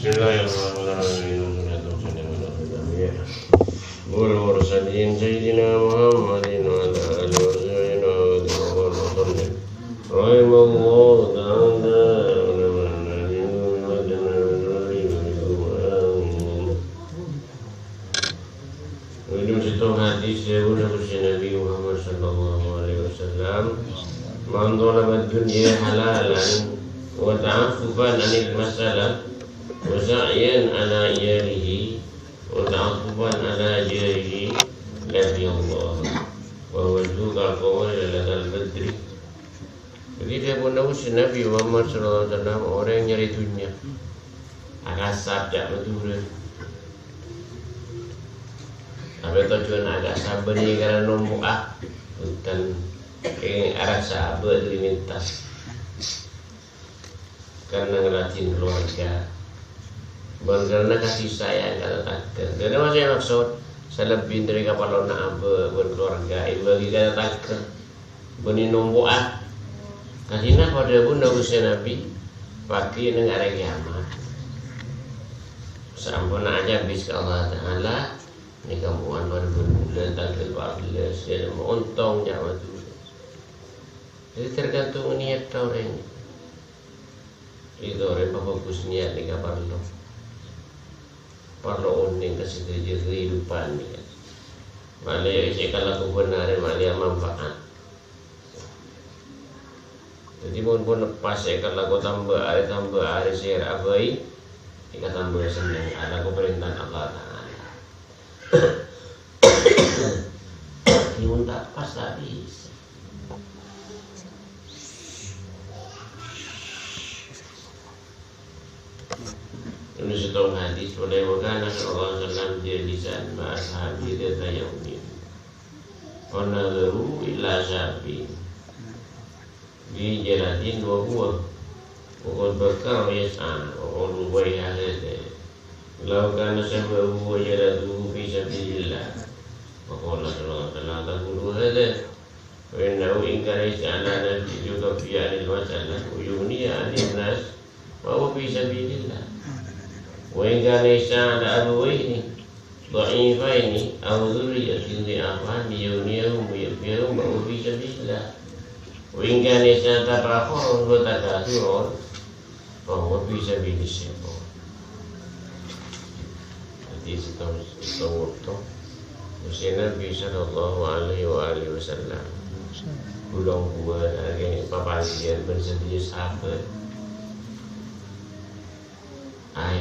Bismillahirrahmanirrahim. Mursalin Sayyidina Muhammadin wa ala alihi wa sahbihi wa sallam. Rahimallahu ta'ala hadis dari Nabi Muhammad sallallahu alaihi wasallam, man talaba dunya halalan wa ta'affufan 'anil masalah wa sa'yan 'ala iyalihi wa ta'affufan 'ala jarihi lafi Allah wa wajhuka qawla lal badri. Jadi dia pun tahu Nabi Muhammad sallallahu alaihi wasallam orang yang nyari dunia agak sabda betul. Apa tujuan agak sabar ni kerana nombok bukan arah sabar lintas karena ngelatin keluarga, bukan karena kasih sayang kalau takkan. Karena saya maksud saya lebih dari kapal nak apa buat keluarga ibu bagi kata takkan bani nombok kasih nak pada bunda usia Nabi pakai negara kiamat sampun aja bis ke Allah Taala. Ini kamu wan berbulan tanggal 14 dia mau untung nyawa tu. Jadi tergantung niat orang. Itu orang fokus niat ni kabar lo. Perlu uning kasih kerja kehidupan ni. Malaya isi kalau kebenaran malaya manfaat. Jadi pun pas kalau kau tambah hari share abai, kita tambah senang. Ada pemerintahan Allah Taala. Timun tak pas tak bisa. Ini setong hadis pada wakana sallallahu alaihi wasallam jalisan ma ashabi dzata yaumin wa nadharu ila sabi bi jaladin wa huwa wa bakar yas'an wa ruwai hadith law kana sabahu wa jaladu fi sabilillah. Faqala sallallahu alaihi wasallam taqulu hadha wa innahu in kana yas'alana juga fi al-masalah uyuniya an-nas wa huwa fi sabilillah wa in kana yas'ala abawayni dha'ifaini aw dhurriyyatin dhi'afan yuniyahum yafirun wa huwa fi sabilillah wa in kana yas'ala tafakhurun wa takathurun fa huwa fi sabilillah. Jadi setahun Musim Nabi sallallahu alaihi wasallam pulang buat agak papan dia bersedia sahabat